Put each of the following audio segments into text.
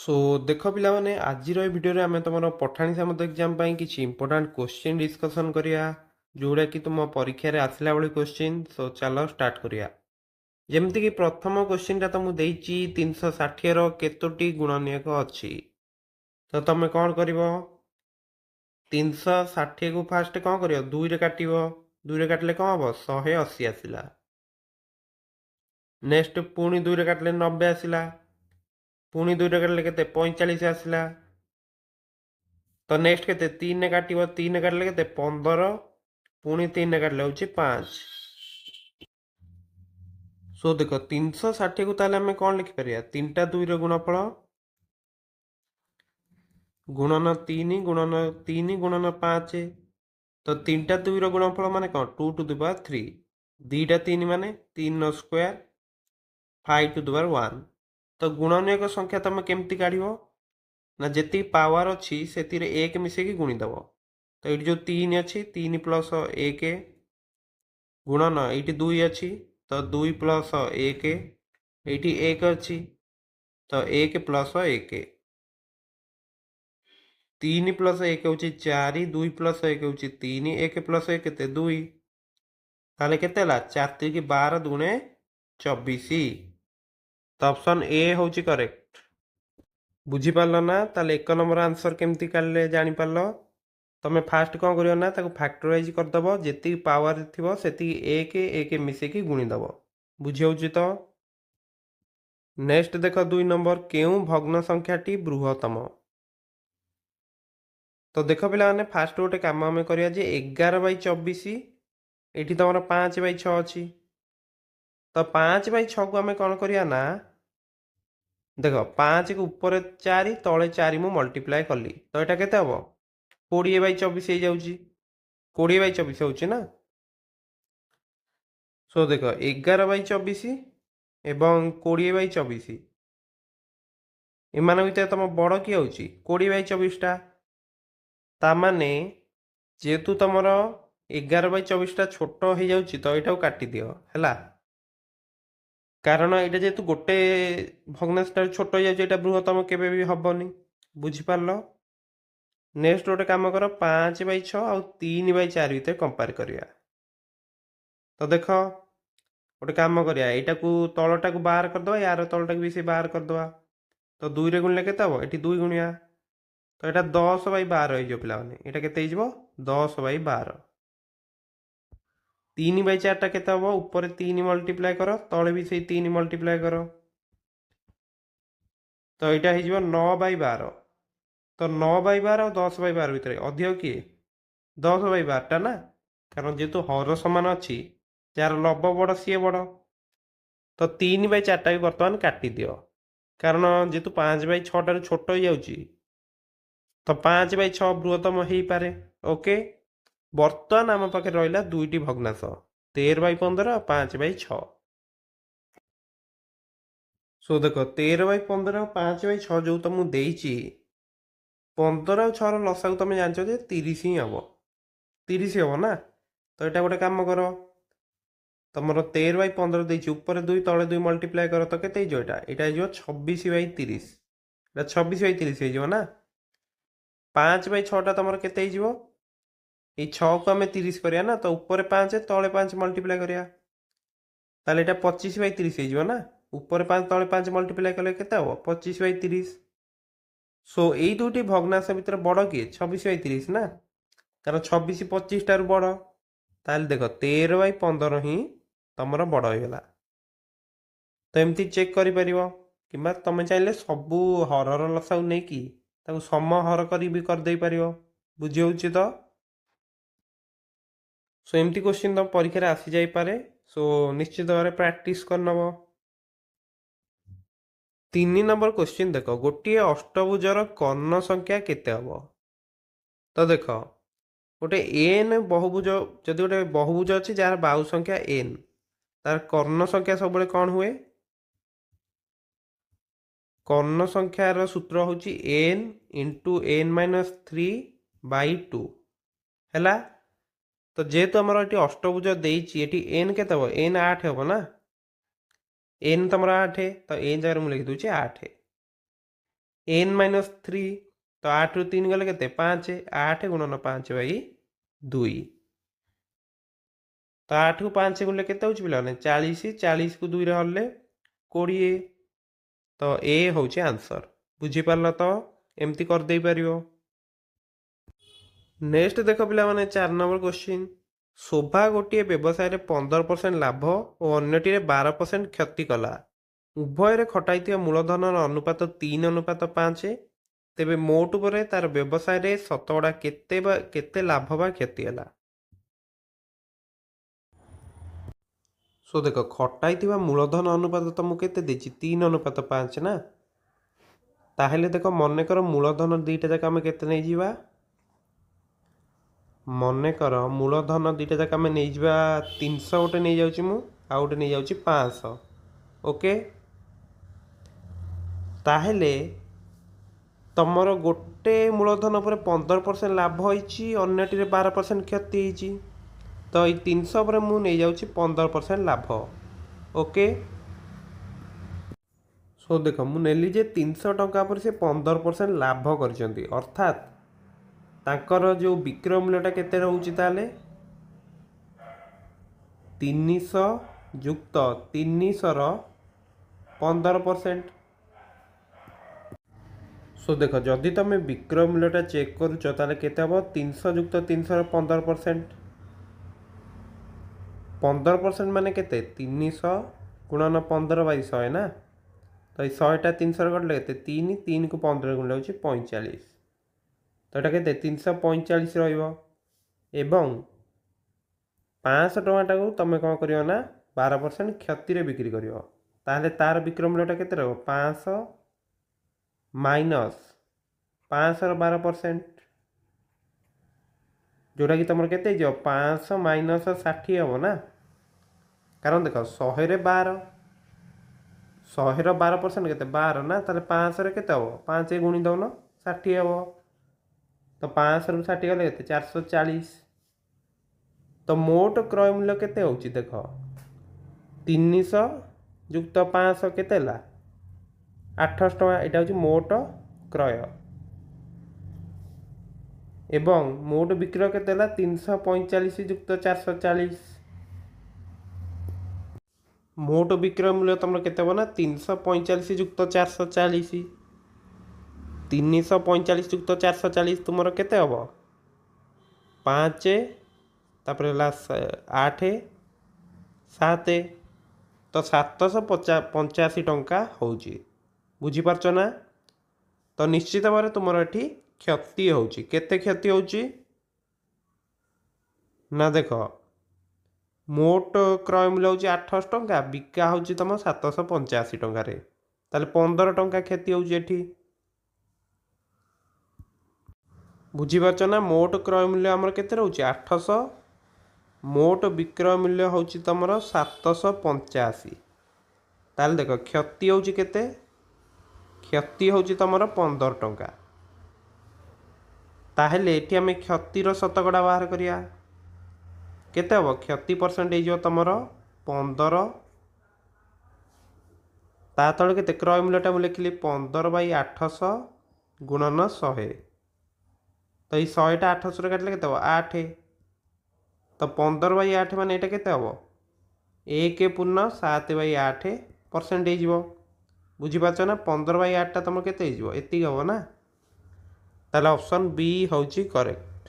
सो देख पिला माने आज भिडियो आम तुम पठाणी सामंत एग्जाम किसी इंपोर्टाट क्वेश्चन डिस्कसन करिया जोड़ा कि तुम परीक्षा रे आसला बेले क्वेश्चन। सो चलो स्टार्ट करिया। जेमती कि प्रथम क्वेश्चन टा तुमको देइची 360 रो केतोटी गुणनीयक अछि। तो तुम कौन करिवो 360 को फास्ट कौन करियो 2 रे काटिवो 2 रे काटले कौन हबो 180 आसिला। नेक्स्ट पुणी 2 रे काटले 90 आसिला। पुणी 2 रे काटले केते 45 आसिला। तो नेक्स्ट के 3 ने काटिब 3 ने काटले के 15 पुणी 3 ने काटले हूँ 5। सो देख 360 को ताले आम कौन लिखिपर 3टा 2 गुणफल गुणन 3 गुणन 5। तो 3टा 2 गुणफल माने कौन 2 टू द पावर 3 2टा 3 माने 3 नो स्क्वायर 5 टू द पावर 1। तो गुणनीयक संख्या तुम केमती काढ़ ना जी पावर अच्छी से एक मिसेकी गुणीदेव। तो ये जो 3 अच्छी 3 प्लस 1 गुणन ये 2 अच्छी तो 2 प्लस 1 ये 1 अच्छी तो 1 प्लस 1 3 प्लस 1 हूँ 4 2 प्लस 1 हूँ 3 1 प्लस 1 के 2 ताले के 4 3 12 दुणे 24। तो ऑप्शन ए हूँ करेक्ट। बुझीपार ना ताले 1 नंबर आंसर केमती काढले जानीपार। तुम फास्ट कौन कर ना फैक्टराइज करदेव जी पावर थी से एक एक मिसेकी गुणीदेव। बुझी तो नेक्स्ट देख 2 नंबर केउ भग्न संख्याटी बृहत्तम। तो देख पिला माने फास्ट गोटे कम आम करिया जे 11/24 ये तुम 5/6 अच्छी। तो 5/6 को आम कौन करिया ना देख 5 को ऊपर 4 तले 4 मु मल्टीप्लाए कली तो यहाँ केते हम 20/24 हो जाऊँगी 20/24 होची ना। सो देख 11/24 एवं 20/24 एमान भितर तुम बड़ किए हूँ 20/24 टा। तामाने जेहेतु तुम 11/24 टा छोट हो जाऊँगी तो यहाँ काटी दियो है कारण यहाँ जेहेतु गोटे भग्नांश छोट हो जाए बृहत्तम केवे भी हबनी। बुझीपार नेक्स्ट गोटे कम कर 5/6 आ 3/4 भितर कंपेयर करिया। तो देख गोटे कम करिया यहाँ को तलटा को बाहर करदे यार तलटा भी से बाहर करदे। तो 2 रे गुणिले केते हम ये 2 गुणिया तो यहाँ 10/12 हो पिला माने यहाँ केते 10/12। 3/4 टा केते हम ऊपर 3 मल्टीप्लाए कर तले भी से 3 मल्टीप्लाए कर तो यहाँ हो 9/12। तो 9/12 और 10/12 भितर अधिक किए 10/12 टा ना कारण जेहेतु हर समान अच्छी जार लब बड़ सी बड़। तो 3/4 टा भी बर्तमान काटी दियो कारण जेहेतु 5/6 ठार छोट हो जाऊँगी तो 5/6 बृहत्तम हो पारे। ओके बर्तमान आम पाखे रहा दुईटी भग्नांश 13/15 और 5/6। सो देख 13/15 और 5/6 जो तुमको देइची 15 और 6 लसा तुम जानच 30 ही हम 30 हम ना। तो यहाँ गोटे कम कर तुम 13/15 देती ऊपर 2 तले 2 मल्टीप्लाए कर तो केते यहाँ 26/30 26/30 हो ना। 5/6 टा तुम केते ये 6 को आम 30 करिया ना तो ऊपर 5 तले 5 मल्टीप्लाए करिया ताले এটা 25/30 हो ना ऊपर 5 तले 5 मल्टीप्लाए कले केते हम 25/30। सो এই দুটি ভগ্নাংশ ভিতরে বড় কি 26/30 না কারণ 26 25 টার বড় তাহলে দেখো 13/15 ହିଁ ତମର ବଡ଼ ହେଇଗଲା। ତ ଏମିତି ଚେକ୍ କରିପାରିବ କିମ୍ବା ତମେ ଚାହିଁଲେ ସବୁ ହରର ଲସାକୁ ନେଇକି ତାକୁ ସମ ହର କରି ବି କରିଦେଇ ପାରିବ। ବୁଝି ହେଉଛି ତ। सो एमती क्वेश्चन तुम परीक्षा आसी जाइपे सो निश्चित भाव प्रैक्टिस करनब। 3 नंबर क्वेश्चन देख गोटे अष्टभुजर कर्ण संख्या केते हम। तो देख गोटे एन बहुभुज जदि गोटे बहुभुज अच्छी जार बाहु संख्या एन तार कर्ण संख्या सब कौन हुए कर्ण संख्यार सूत्र हूँ एन इंटू n-3/2 है। तो जेहेतु आमर ये अष्टभुज देती एन के एन 8 हम ना एन तुम 8 तो एन जगह मुझे लिखी दूसरी 8। n माइनस 3 तो 8 ରୁ 3 ଗଲେ କେତେ 5 8 ଗୁଣନ 5/2 तो 8 କୁ 5 ଗୁଣିଲେ କେତେ ହେଉଛି ପିଲାମାନେ 40 40 କୁ 2 ରେ ହରିଲେ 20 तो ए ହେଉଛି आंसर बुझिपारल तो एमती कर देई परियो। नेक्स्ट देख पिलामाने 4 नंबर क्वेश्चन शोभा गोटे व्यवसाय 15% लाभ और अन्यटी 12% क्षति कला उभय खटाई मूलधन अनुपात 3:5 तेबे मोट पर तार व्यवसाय शतकड़ा केते लाभ बा क्षति है। सो देख खटाई मूलधन अनुपात तो मुझे 3:5 ना ताहले देख मनकर मूलधन दुईटा जाक आम के नहीं जावा मनकर मूलधन दुईटा जाक आम नहीं जा 300 गोटे नहीं जाऊँ मु आ गोटे नहीं जाऊँ 500 ओके ताहले तमर गोटे मूलधन पर 15% लाभ होती अन्यटी 12% क्षति होती तो ये 300 पर मुझे नहीं जाऊँ 15% लाभ ओके सो देख मुझे जे 300 टंका पर से 15% लाभ कर अर्थात तांकर जो विक्रय मूल्यटा केते रहउची ताले 300 युक्त 300 रो 15%। सो देख जदि तुम विक्रय मूल्यटा चेक करुच ताले केते हबो 300 युक्त 300 रो 15% 15% माने केते 300 गुणन 15/100 ना तो ये 100टा 300 कटले केते 3 3 को 15 गुणले होची 45 तो ये केते 345 रहिबो एवं 500 टमाटा को तुम कौन करियो ना 12% क्षति रे बिक्री करियो ताहले तार विक्रय मूल्यटा केते रहबो 500 माइनस 500 रो 12% जोटा कि तुम केते जो 500 माइनस 60 हम ना कारण देख 100 रे 12 100 रो 12% केते 12 ना ताहले 500 रे केते हबो 5 गुणी दउन 60 हबो तो 500 रू 60 गले केते 440 तो मोट क्रय मूल्य केते होची देख 300 युक्त 500 केते ला 800 टका एटा होची मोट क्रय एवं मोट विक्रय केते ला 345 युक्त 440 मोट विक्रय मूल्य तुम केते हो ना 345 युक्त 440 345 युक्त 440 तुम केते हम 5 तापर 8 7 तो 785 टंका होची बुझीपारच ना तो निश्चित भाव तुम ये क्षति होची केते क्षति होची ना देख मोट क्रय मूल्य होची 800 टंका बिका होची तुम 785 टंका रे ताले 15 टंका क्षति होची एठी बुझीपारच ना मोट क्रय मूल्य आमर केते रहउची 800 मोट विक्रय मूल्य होची तमर 785 ताले देख क्षति होची केते क्षति होची तमर 15 टंका ताहले एठी आमे क्षतिर शतकड़ा बाहर करिया केते हबो क्षति परसेंटेज हो तमर 15 ता तळे केते क्रय मूल्यटा मु लिखिली 15/800 गुणन 100 तो ये 100टा 800 रे काटले केते हबो 8 तो 15/8 माने एटा केते हबो 1.7/8 परसेंटेज हो बुझीपारछ ना 15/8 टा तुम केते हो एति हबो ना ताले ऑप्शन बी होची करेक्ट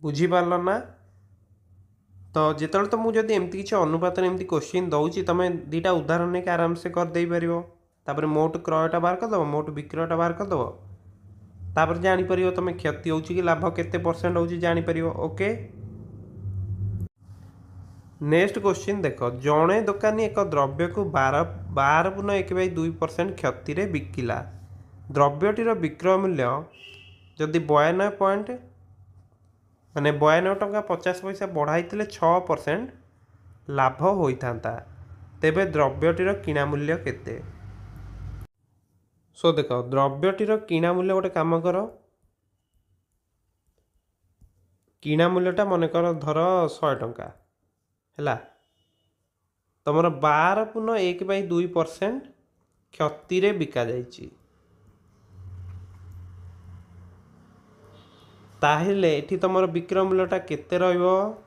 बुझीपारल ना तो जिते तो मुझे एमती किसी अनुपात एमती क्वेश्चन दौची तुम दुटा उदाहरण नहीं आराम से कर दे पार तापर मोट क्रयटा बाहर करदेव मोट विक्रयटा बाहर करदेव तापर जापर तुम क्षति हो कि लाभ केते परसेंट हो जापर ओके। नेक्स्ट क्वेश्चन देख जड़े दोकानी एक द्रव्य को 12.1/2% क्षति रे बिकिला द्रव्यटीर विक्रय मूल्य जदि 92 माने 92 टंका 50 पैसा बढ़ाई 6% लाभ होता तेबे द्रव्यटीर किणा मूल्य केते सो देख द्रव्यटीर किणा मूल्य गोटे काम कर किणा मूल्यटा मनकर धर 100 टंका है तुम 12.1/2% क्षति रे बिका जाइछि ताहेले एठी तुम विक्रय मूल्यटा केते रहिबो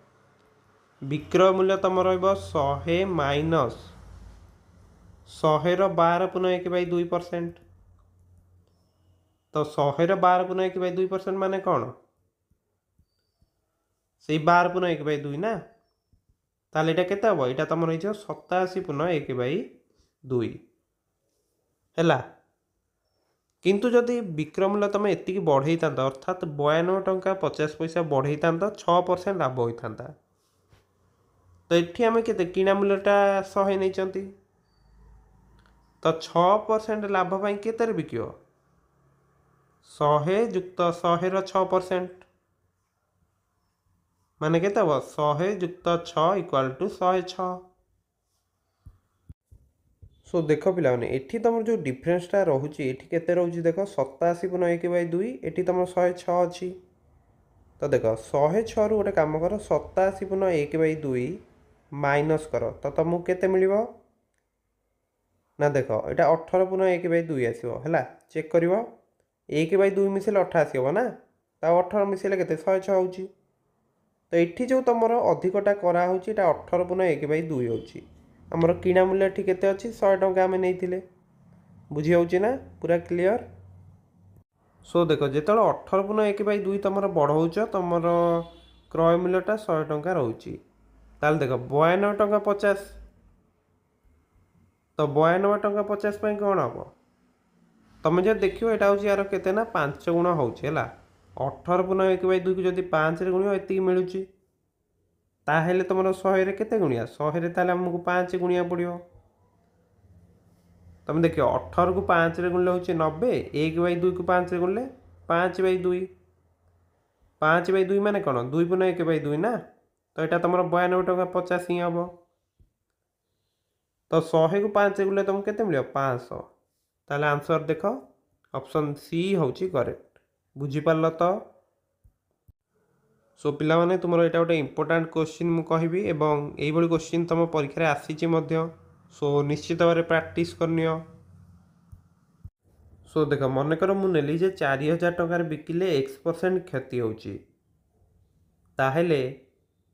विक्रय मूल्य तुम रहिबो 100 माइनस 100 रो 12.1/2%। तो 100 रो 12.1/2% माने कौन से 12.1/2 ना ताले एटा केते हबो एटा तुम रही 87.1/2 हैला। किंतु जदि विक्रय मूल्य तुम एतिकी बढ़ई था अर्थात 92.50 बढ़ई था 6% लाभ होता तो ये आम के किणा मूल्यटा 100 नहीं तो 6% लाभ पाई केते बिक 100 जुक्त 100 रो 6% माने केते हम 100 जुक्त 6 इक्वाल टू 106। सो देख पे एठी तुम जो डिफरेन्सटा रोचे ये केते रोचे देख 87.1/2 ये तुम 106 अच्छी तो देख 106 रू गोटे कम कर 87.1/2 माइनस कर तो तुमको केते मिलिबो ना देख यहाँ 18.1/2 आसो है चेक कर 1/2 मिसेले 88 हम ना तो 18 मिसेले के 106 हो तो ये जो तुम अधिकटा कराऊँ 18.1/2 हो आमर किणा मूल्य ठीक केते अच्छी 100 टंका आम नहीं बुझी हो ना पूरा क्लियर। सो देख जो 18.1/2 तुम बढ़ाऊच तुम क्रय मूल्यटा 100 टंका रोचे ताल देख 92.50 तो 92.50 कौन हम तुम जो देखो यहाँ हूँ यार के 5 गुण हो 18.1/2 को जब 5 गुण ये मिलूँ ताहेले तुम 100 केते गुणिया 100 ताले आमको 5 गुणिया पड़ो तुम देख 18 को 5 गुणले हूँ 90 1/2 को 5 गुणले 5/2 5/2 माने कौन 2.1/2 ना तो यहाँ तुम 92.50 ही हम तो 100 को 5 गुणले तुमको केते मिल 500 ताले आंसर देख ऑप्शन सी हूँ करेक्ट बुझीपार तो। सो पिला माने तुम यहाँ गोटे इंपोर्टाट क्वेश्चन मुझे कहबी एवं यही क्वेश्चन तुम परीक्षा आसी सो निश्चित भाव में प्रैक्टिस करनी। सो देख मनकर मुझे जे 4000 टकर बिकिले x% क्षति होची ताहेले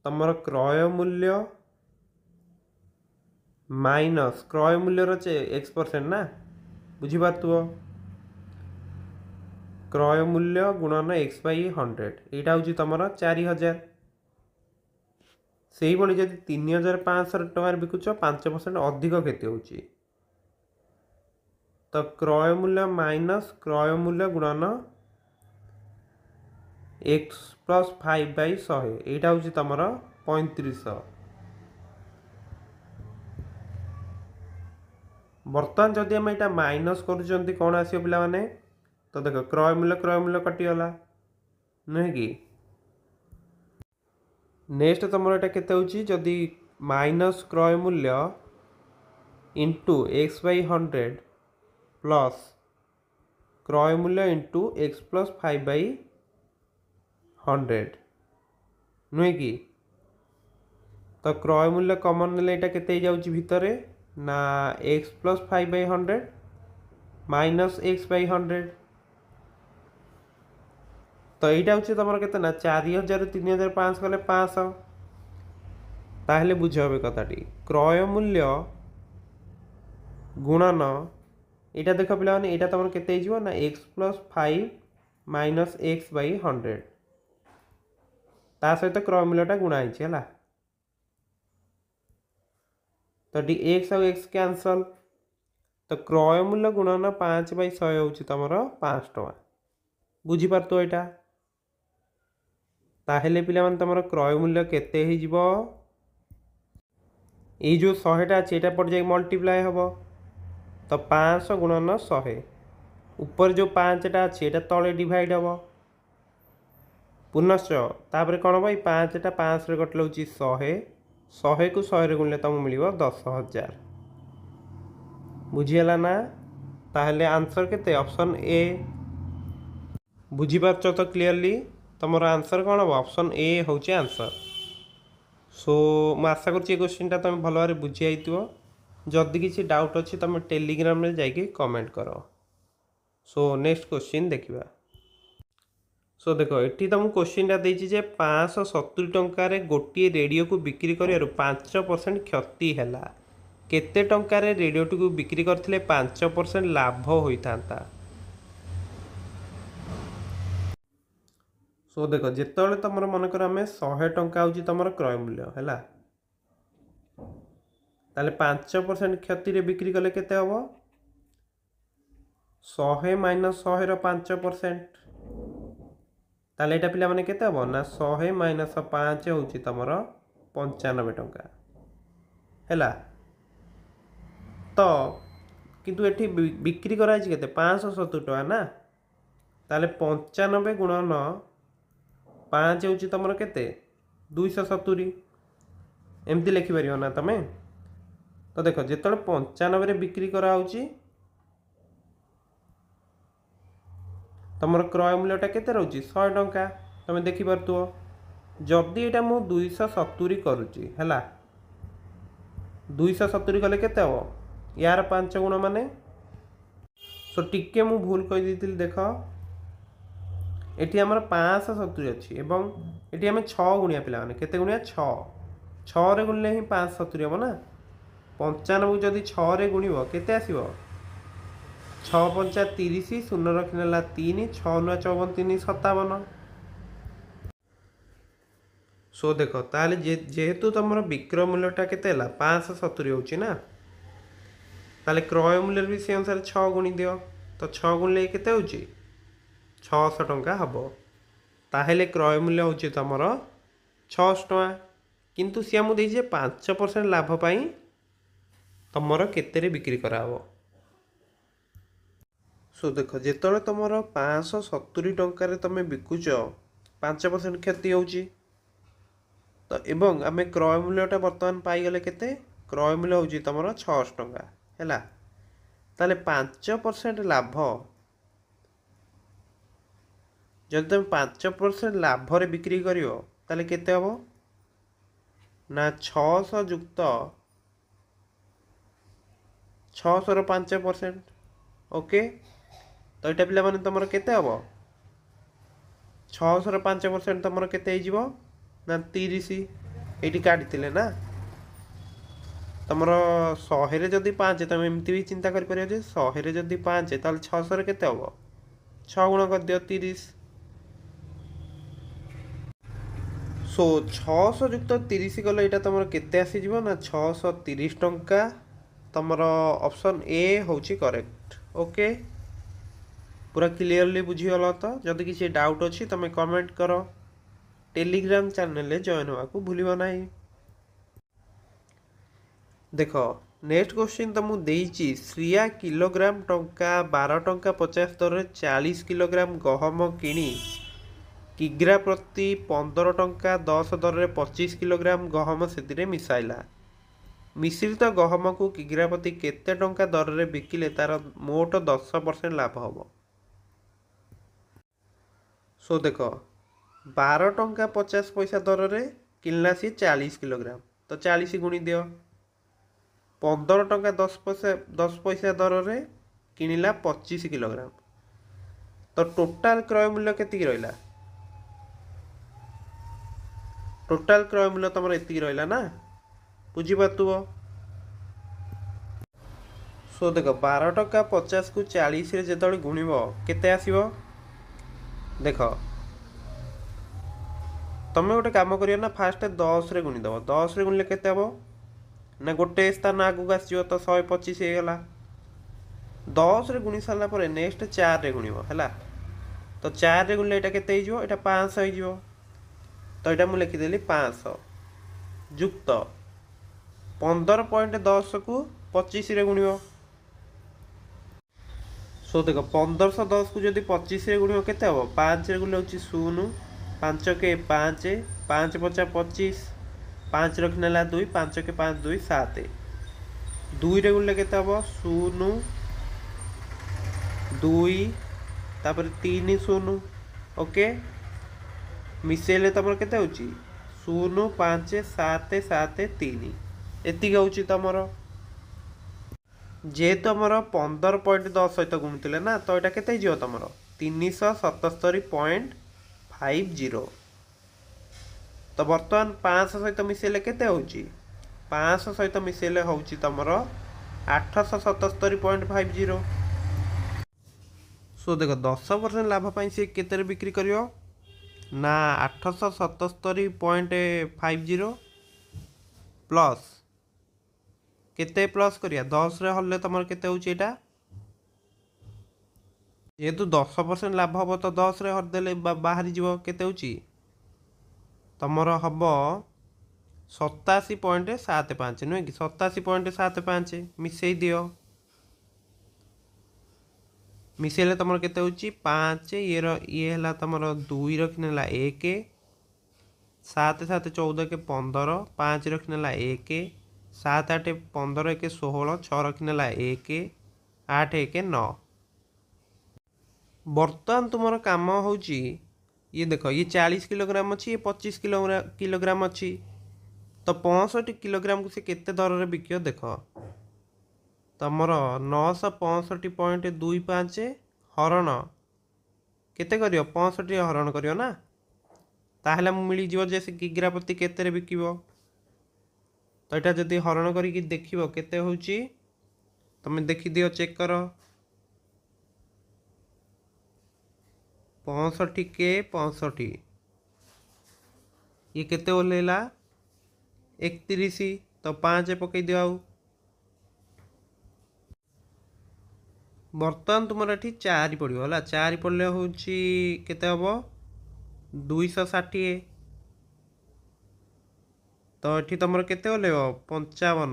तुमर क्रय मूल्य माइनस क्रय मूल्यर x% ना बुझीपार क्रय मूल्य गुणन x/100 यहाँ हूँ तुम 4000 से ही जब 3500 टकर बिकुच 5% अधिक क्षति होची तो क्रय मूल्य माइनस क्रय मूल्य गुणन x+5/100 यहाँ हूँ तुम 3500। बर्तमान जदि आम यहाँ माइनस कर कौन आसो पिला माने तो देख क्रय मूल्य कटिगला नुहे कि नेक्स्ट तुम यहाँ के जदि माइनस क्रय मूल्य इंटू x/100 प्लस क्रय मूल्य इंटू x+5/100 नुहे कि तो क्रय मूल्य कमन ने केते जाउची भितरे ना x+5/100 माइनस x/100 तो यहाँ हूँ तुम के 4000 3500 कले 500 ताहले बुझ कथाटी क्रय मूल्य गुणन यहाँ देख पिला यहाँ तुम के ना x+5 माइनस x/100 ता सहित क्रय मूल्यटा गुणाई है तो x और x कैंसल तो क्रय मूल्य गुणन 5/100 हूँ तुम 5 टका बुझीपार तो यहाँ ताहेले पिला माने तुम क्रय मूल्य केते ही जीवो ये जो 100टा अच्छे यहाँ पड़ जाए मल्टीप्लाए हम तो 500 गुणन 100 ऊपर जो 5टा अच्छे यहाँ तले डिवाइड हम पुनश्च तापर कौन हम 5टा 5 कटल 100 100 को 100 गुणले तुमको मिल 10,000 बुझीगला ना ताहले आंसर केते ऑप्शन ए बुझीपार तो क्लीयरली तुम आंसर कौन हम ऑप्शन ए हूँ आंसर। सो मैं आशा कर क्वेश्चन तुम भल भाव बुझी आई जदि किसी डाउट अच्छी तुम टेलीग्राम में जाकि कमेंट कर। सो नेक्स्ट क्वेश्चन देखा। सो देख ये तुमको क्वेश्चनटा देती जे 570 टंकार गोटे रेडियो को बिक्री कर 5% क्षति है केते टंकार रेडियो को बिक्री करथिले 5% लाभ होता। सो देख जिते तुम मनकर आम 100 टंका हूँ तुम क्रय मूल्य है ताले 5% क्षति बिक्री कले केते हम 100 माइनस 100 5%। ताले एटा पिला माने केते हबो ना 100 माइनस 5 होची तमरो 95 टंका हैला। तो किंतु एठी बिक्री कराई केते 570 टका ना ताले 95 गुणन 5 होची तमरो केते 270 एमती लिखि परियो ना तमे। तो देखो जेतले 95 रे बिक्री करा होची तुम क्रय मूल्यटा केते रोची 100 टंका तुम देखी पारथुओ। जदि एटा मु 270 करूची हैला 270 कले केते हो यार 5 गुण माने। सो टिके मु भूल कहि दितिल देख एटी हमर 570 अछि एवं एटी हम 6 गुणिया पिला माने केते गुणिया 6 रे गुणले ही 570 हो ना 95 जदि 6 रे गुणिबो केते आसीबो 6 पंचा 30 शून्य रखिनेला 3 6 9 54 3 57। सो देख ताले जेहेतु तुम विक्रय मूल्यटा केते 570 होची ना ताले क्रय मूल्य भी से अनुसार 6 गुणी दियो। तो 6 गुणले केते होची 600 टंका हबो ताहेले क्रय मूल्य होची तुमर 600 टंका किंतु सी आमु देजे 5% लाभ पाई तुमर केते रे बिक्री करा हबो। सो देख जेतले तुमर 570 टंकार तुम बिकुच 5% क्षति होची। तो एवं आम क्रय मूल्यटा बर्तमान पाईगले केते क्रय मूल्य होची तुमर 600 टंका हैला ताले 5% लाभ जब तुम 5% लाभ रे बिक्री करियो ताले केते हबो ना 600 युक्त 600 रो 5%। ओके तो यहाँ पिला माने तुम केते हम 600 रो 5% तुम केते हो ना 30 ये काटिले ना तुम 100 जदि 5 तुम एमती भी चिंता कर 100 जदि 5 ताल 600 केते हम 6 गुण कर दियो 30। सो 600 युक्त 30 कले यहाँ तुम केते आसी जीवो ना 630 टंका तुमर ऑप्शन ए होची करेक्ट। ओके पूरा क्लियरली बुझीगल। तो जदि किसी डाउट अच्छी तुम कमेंट करो टेलीग्राम चैनल जॉइन होगा भूल ना। देख नेक्स्ट क्वेश्चन तुमको देइची श्रिया किलोग्राम टंका 12 टंका 50 दर 40 किलोग्राम गहम किणी किग्रा प्रति 15 टंका 10 दर 25 किलोग्राम गहम से मिसाइला मिश्रित गहम को किग्रा प्रति केते टंका दर रे बिकिले तार मोट 10% लाभ हम। सो देख 12 टंका 50 पैसा दर रे किनला सी 40 किलोग्राम तो 40 गुणी दियो 15 टंका 10 पैसा दर रे किनिला 25 किलोग्राम तो टोटाल क्रय मूल्य केतिकी रहिला टोटाल क्रय मूल्य तुम एतिकी रहिला ना बुझी पातुओ। सो देख 12 टंका 50 को 40 रे जेतले गुणिबो केते आसीबो देख तुम गोटे काम करियो ना फास्ट 10 रे गुणी दबो 10 रे गुणले केते हबो ना गोटे स्थान आगू आसो तो 125 होगा 10 रे गुणी सारा पर नेक्स्ट 4 रे गुणिबो हैला तो 4 रे गुणले एटा केते हिजो एटा 500 हिजो तो एटा मु लिखिदेली 500 युक्त 15.10 को 25 रे गुणिबो। सो देख 1510 को जदि 25 रे गुणिबो केते हबो 5 रे गुणले होची 0 5 के 5 5 50 25 5 रखनेला 2 5 के 5 2 7 2 रे गुणले केते हबो 0 2 तापर 3 0 ओके मिसेले तमर केते होची 0 5 7 7 3 एतिक होची तमर जे तमर 15.10 सहित गुणुतिले ना तो एटा केते हिजो तमर 377.10 50। तो बर्तमान 500 सहित मिसेले केते होउची 500 सहित मिसेले होउची तमरो 877.50। सो देखो 10% लाभ पाई से केते बिक्री करियो ना 877.50 प्लस केते प्लस करिया 10 रे हल्ले तमर केते होउची एटा जेहेतु 10% लाभ हम तो 10 रे हरदेले बाहरी जीव केते होउची तमर हम 87.75 नुहे कि 87.75 मिसई दियो मिसेले तुम केते होची 5 ये हला तुमर 2 रखनेला 1 7 7 14 के 15 5 रखनेला 1 7 8 15 के 16 6 रखनेला 1 8 1 9। बर्तमान तुम काम होची ये देख ये 40 किलोग्राम अच्छी ये 25 किलोग्राम अच्छी तो 65 किलोग्राम को से केते दर रे बिकियो देख तमर 965.25 हरण केते करियो 65 हरण करियो ना ताहले मिली जीव जे से किग्रा प्रति केते रे बिकिबो तो एटा जदी हरण करी देखिबो केते होउची तमे देखि दियो चेक करो 65 के 65 ये केते ओलेला 31 तो 5 पकई दियो आउ बर्तमान तुम ये 4 पड़ो है 4 पड़े हूँ केते हम 260 तो ये तुम केते ओल्ल 55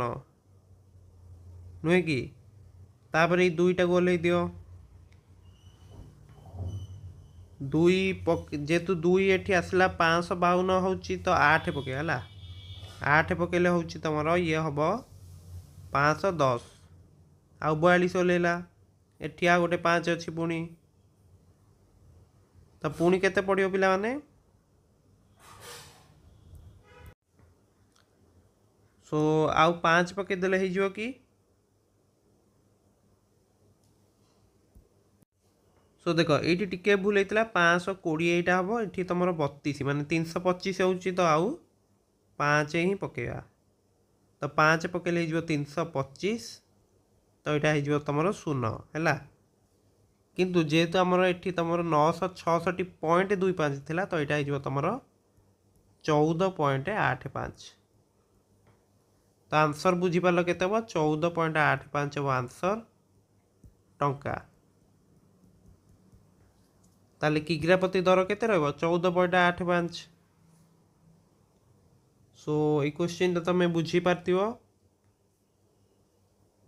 नुहे कि तापर ये दुईटा को ओल्ल दियो जेहेतु 2 ये आसला 552 हूँ तो 8 पके है 8 पकेले हूँ तुम ये हम 510 आउ 42 ओल्ला एठी आ गोटे 5 अच्छी पुणी तो पुणी केते पड़ियो पिला माने सो आउ 5 पके देले हे जिवो कि सो देखो ये टिके भूल होता 520 यहाँ हम ये तुम 32 माने 325 होउची तो आउ 5 ही पकेवा तो 5 पकेले हो 325 तो यहाँ हो तुम 0 है किंतु जेहेतु आमर ये तुम 966.25 थिला तो यहाँ हो तुम 14.85 तो आंसर बुझीपार के 14.85 हम आंसर टंका ताले किग्रा प्रति दर केते रहबो 14.85। सो ये क्वेश्चन तो तुम बुझी पारथिबो।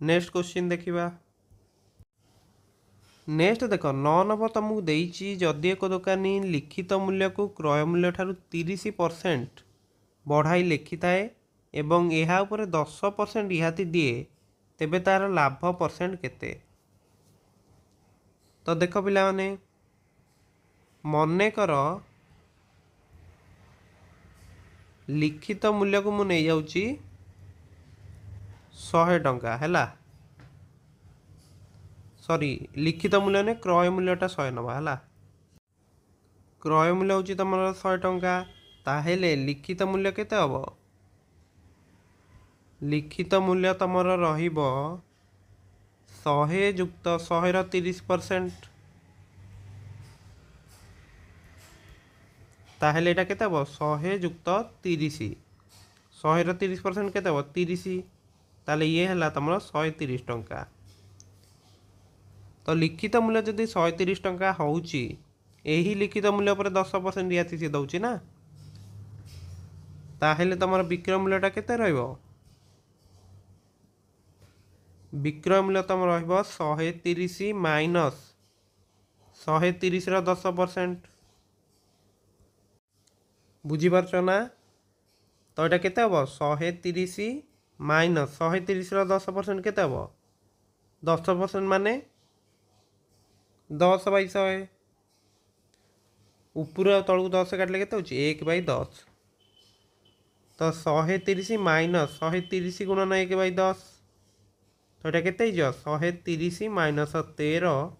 नेक्स्ट क्वेश्चन देखिबा नेक्स्ट देख 9 नंबर तुमको देइछि जदि एक दुकानी लिखित मूल्य को क्रय मूल्य ठारू 30% बढ़ाई लिखि थाए एवं यह उपर 10% रिहाती दिए तेबे तार लाभ परसेंट केते तो देख पिला माने मन कर लिखित मूल्य को मुझे जाऊँगी 100 टंका है सॉरी लिखित मूल्य ने क्रय मूल्यटा 100 नवा है क्रय मूल्य हूँ तुम 100 टंका ताहेले लिखित मूल्य केते हम लिखित मूल्य तुम रहिबो 100 युक्त 100 30% ताहेले एटा केते हम 100 युक्त 30 100 30% केते हम 30 ताले ये हला तुम 130 टंका तो लिखित मूल्य जदि 130 टंका होउची एही लिखित मूल्य पर 10% रियायती से दउची ना ताहेले तुम विक्रय मूल्यटा केते रहइबो विक्रय मूल्य तुम रहिबो 130 माइनस 130 रो 10% बुझी पारछ ना तो ये केते हम 130 माइनस 130 रो 10% केते हम 10% माने 10/100 ऊपर तलू 10 काटले केते होची 1/10 तो 130 माइनस 130 गुणन 1/10 तो ये केते 130 माइनस 13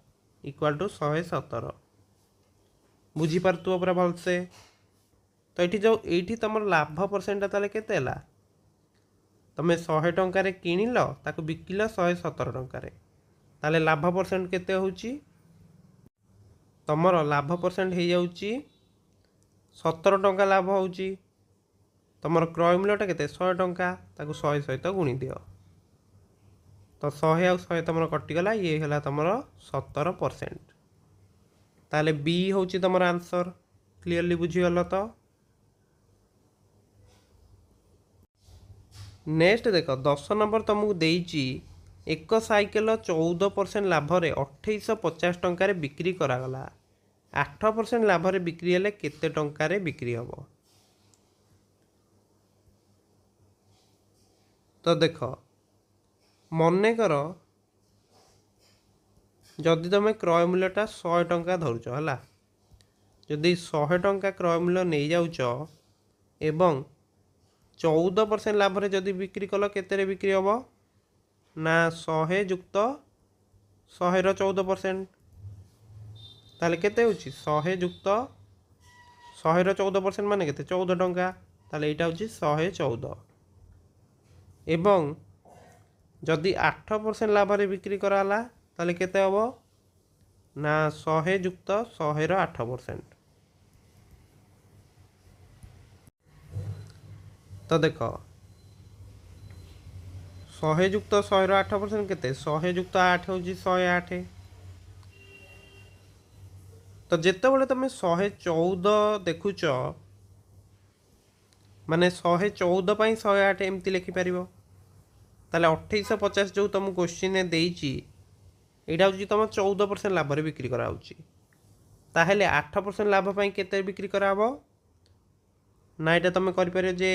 इक्वाल टू 117 बुझीपारुव पूरा भलसे। तो ये जो ये तुम लाभ परसेंटा ताले केते हैला तुम 100 टंकार किणिल ताको बिकिल 117 टंकार ताले लाभ परसेंट केते होउची तुमर लाभ परसेंट हो जाउची 17 टंका लाभ होउची तुमर क्रय मूल्यटा केते 100 टंका ताको 100 सहित गुणी दियो तो 100 आउ 100 तुम कटिगला ये है तुम 17%। ताले बी हूँ तुम आंसर क्लीयरली बुझीगल। तो नेक्स्ट देख 10 नंबर तुमको देइची एक साइकेल 14% लाभ रे 2850 टंकार बिक्री करागला 8% लाभ रे बिक्री हेले केते टंकार बिक्री हम। तो देख मन कर जदि तुम क्रय मूल्यटा 100 टंका धरुच है जदि 100 टंका क्रय मूल्य नहीं जाउच एवं 14% लाभ रे जदि बिक्री कल केते बिक्री हम ना 100 युक्त 100 रो 14% ताले केते होची 100 युक्त 100 रो 14% माने केते 14 टंका ताले एटा होची 114 एवं जदि 8% लाभ रे बिक्री कराला ताले केते हबो ना 100 युक्त 100 रो 8%। तो देख 100 युक्त 100 रो 8% केते 100 युक्त 8 होची 108। तो जिते बड़े तुम 114 देखुच माने 114 पाई 108 एमती लिखिपर ताले 2850 जो तुम क्वेश्चन देइची एटा हूँ तुम 14% लाभ रे बिक्री कराउची ताहेले 8% लाभ पाई केते बिक्री कराबो ना एटा तुम करिपारे जे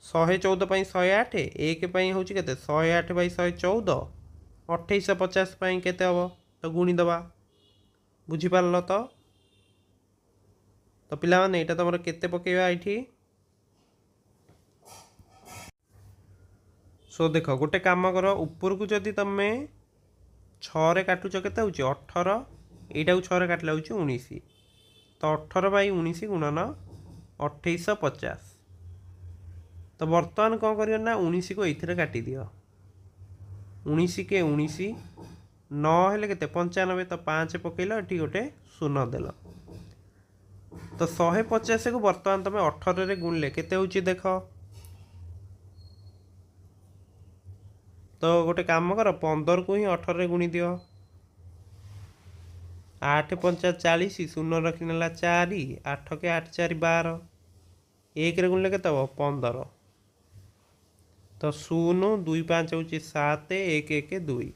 114 पाई 108 एक पाई होची केते 108 बाई 114 2850 पाई केते हबो तो गुणी दबा बुझी पारलो। तो पिला माने एटा तुमर केते पकेबा एठी सो देख गोटे काम कर ऊपर को जदि तुम 6 रे काटुच केते होची 18 एटा को 6 रे काटला होची 19 तो 18 बाई 19 गुणन 2850। तो बर्तमान कौन करियो ना 19 को एथिरे काटी दियो 19 के 19 9 हेले केते 95 तो 5 पकेइलो एठी गोटे शून्य देलो तो 150 को बर्तमान तुम 18 रे गुणले केते होची देख। तो गोटे काम कर 15 को ही 18 रे गुणी दियो 8 5 40 शून्य रखी नेला 4 8 के 8 4 12 एक रे गुणले केते 15 तो 0 2 5 होची 7 1 1 2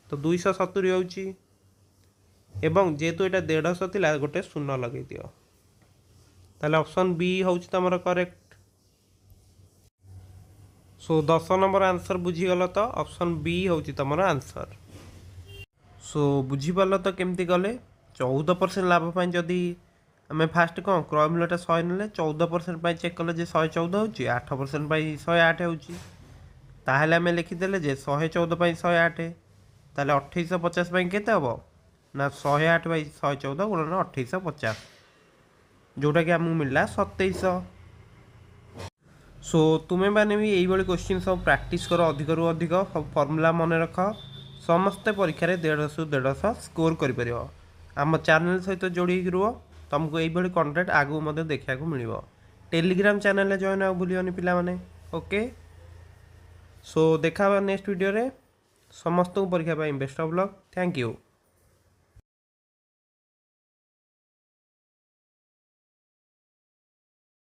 तो 270 होची एवं जेतु एटा 150 थिला गोटे शून्य लगे दियो ताले ऑप्शन बी होची तमरो करेक्ट। सो 10 नंबर आंसर बुझीगल तो ऑप्शन बी होची तमरो आंसर। सो बुझीपाल तो केमती गले 14% लाभ पाई जदि आम फास्ट कौन क्रय मूल्यटा 100 ने 14% चेक कले 114 होची 8% 108 होची ताहले आम लिखिदेले 114 108 ताहले 2850 केते हबो ना 108 114 गुणन 2850 जोटा कि आमको मिलला 2700। सो तुम्हें मैंने भी यही क्वेश्चन सब प्रैक्टिस कर अधिक रु अधिक फर्मूला मन रख समस्ते परीक्षा 150 150 स्कोर कर आम चैनल सहित जोड़ी रुह तुमको यही कंटेंट आगू देखा मिल टेलीग्राम चैनल जॉइन आ भूलियोनी पिला माने ओके। सो देखा नेक्स्ट वीडियो रे समस्त परीक्षा best of luck thank you.